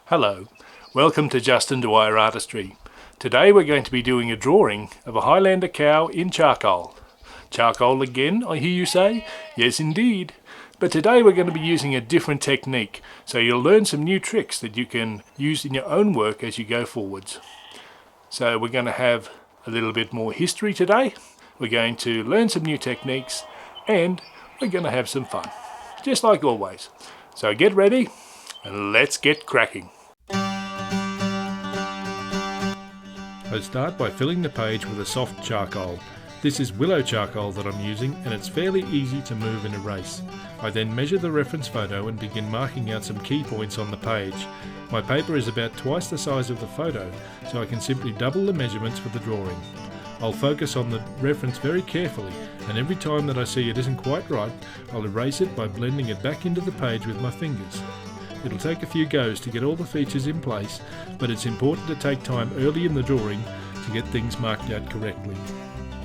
Hello, welcome to justindwyerartistry. Today we're going to be doing a drawing of a Highlander cow in charcoal. Charcoal again, I hear you say? Yes indeed. But today we're going to be using a different technique, so you'll learn some new tricks that you can use in your own work as you go forwards. So we're going to have a little bit more history today, we're going to learn some new techniques, and we're going to have some fun, just like always. So get ready and let's get cracking. I start by filling the page with a soft charcoal. This is willow charcoal that I'm using, and it's fairly easy to move and erase. I then measure the reference photo and begin marking out some key points on the page. My paper is about twice the size of the photo, so I can simply double the measurements for the drawing. I'll focus on the reference very carefully, and every time that I see it isn't quite right, I'll erase it by blending it back into the page with my fingers. It'll take a few goes to get all the features in place, but it's important to take time early in the drawing to get things marked out correctly.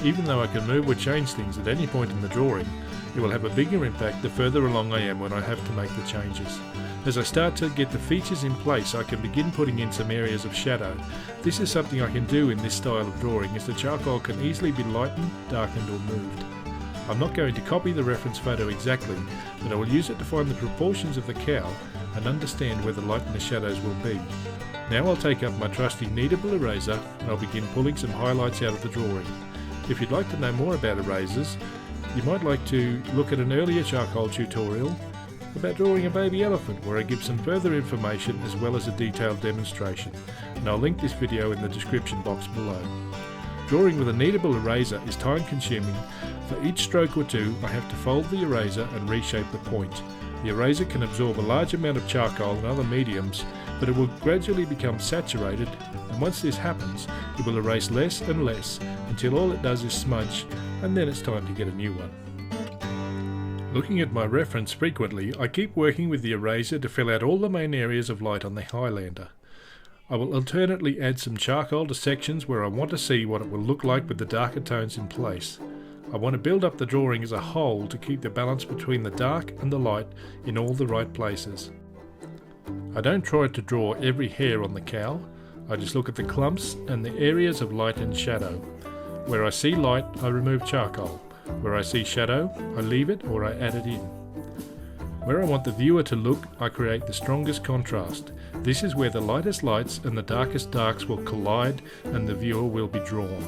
Even though I can move or change things at any point in the drawing, it will have a bigger impact the further along I am when I have to make the changes. As I start to get the features in place, I can begin putting in some areas of shadow. This is something I can do in this style of drawing, as the charcoal can easily be lightened, darkened or moved. I'm not going to copy the reference photo exactly, but I will use it to find the proportions of the cow and understand where the light and the shadows will be. Now I'll take up my trusty kneadable eraser and I'll begin pulling some highlights out of the drawing. If you'd like to know more about erasers, you might like to look at an earlier charcoal tutorial about drawing a baby elephant, where I give some further information as well as a detailed demonstration, and I'll link this video in the description box below. Drawing with a kneadable eraser is time consuming. For each stroke or two I have to fold the eraser and reshape the point. The eraser can absorb a large amount of charcoal and other mediums, but it will gradually become saturated, and once this happens it will erase less and less until all it does is smudge, and then it's time to get a new one. Looking at my reference frequently, I keep working with the eraser to fill out all the main areas of light on the Highlander. I will alternately add some charcoal to sections where I want to see what it will look like with the darker tones in place. I want to build up the drawing as a whole to keep the balance between the dark and the light in all the right places. I don't try to draw every hair on the cow, I just look at the clumps and the areas of light and shadow. Where I see light, I remove charcoal. Where I see shadow, I leave it or I add it in. Where I want the viewer to look, I create the strongest contrast. This is where the lightest lights and the darkest darks will collide and the viewer will be drawn.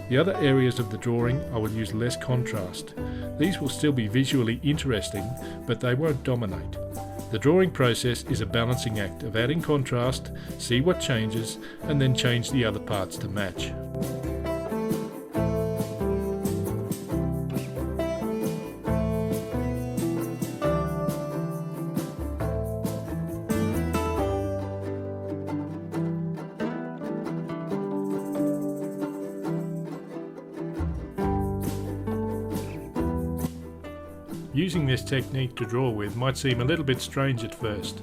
The other areas of the drawing I will use less contrast. These will still be visually interesting, but they won't dominate. The drawing process is a balancing act of adding contrast, see what changes, and then change the other parts to match. Using this technique to draw with might seem a little bit strange at first,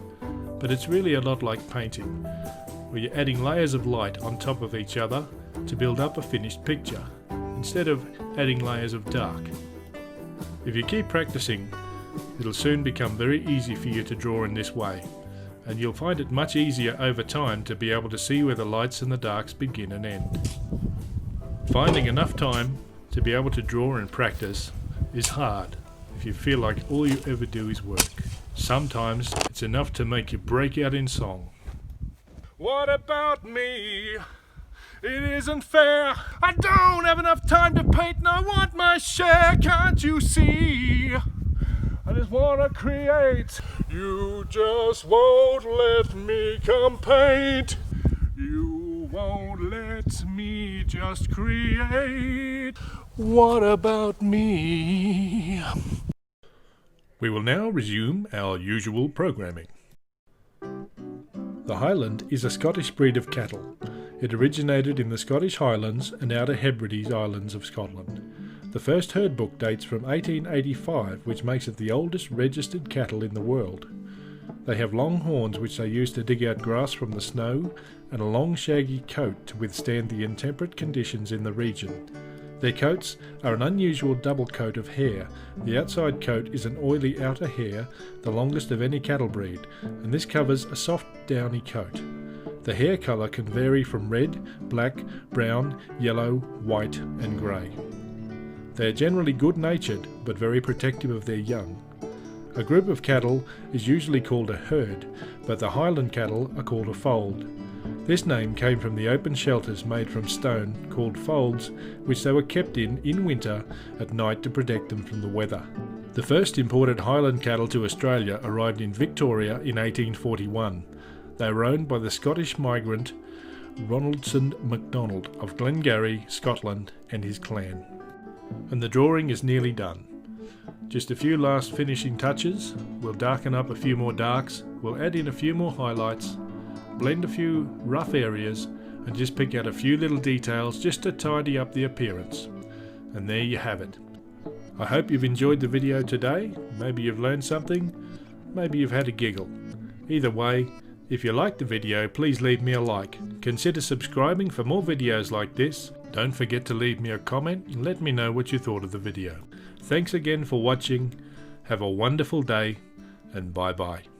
but it's really a lot like painting, where you're adding layers of light on top of each other to build up a finished picture, instead of adding layers of dark. If you keep practicing, it'll soon become very easy for you to draw in this way, and you'll find it much easier over time to be able to see where the lights and the darks begin and end. Finding enough time to be able to draw and practice is hard if you feel like all you ever do is work. Sometimes it's enough to make you break out in song. What about me? It isn't fair. I don't have enough time to paint and I want my share. Can't you see? I just want to create. You just won't let me come paint. You won't let me just create. What about me? We will now resume our usual programming. The Highland is a Scottish breed of cattle. It originated in the Scottish Highlands and Outer Hebrides Islands of Scotland. The first herd book dates from 1885, which makes it the oldest registered cattle in the world. They have long horns which they use to dig out grass from the snow, and a long shaggy coat to withstand the intemperate conditions in the region. Their coats are an unusual double coat of hair. The outside coat is an oily outer hair, the longest of any cattle breed, and this covers a soft downy coat. The hair colour can vary from red, black, brown, yellow, white and grey. They are generally good-natured but very protective of their young. A group of cattle is usually called a herd, but the Highland cattle are called a fold. This name came from the open shelters made from stone called folds, which they were kept in winter at night to protect them from the weather. The first imported Highland cattle to Australia arrived in Victoria in 1841. They were owned by the Scottish migrant Ronaldson MacDonald of Glengarry, Scotland, and his clan. And the drawing is nearly done. Just a few last finishing touches. We'll darken up a few more darks, we'll add in a few more highlights, blend a few rough areas, and just pick out a few little details just to tidy up the appearance. And there you have it. I hope you've enjoyed the video today. Maybe you've learned something, maybe you've had a giggle. Either way, if you liked the video, please leave me a like. Consider subscribing for more videos like this. Don't forget to leave me a comment and let me know what you thought of the video. Thanks again for watching. Have a wonderful day, and bye bye.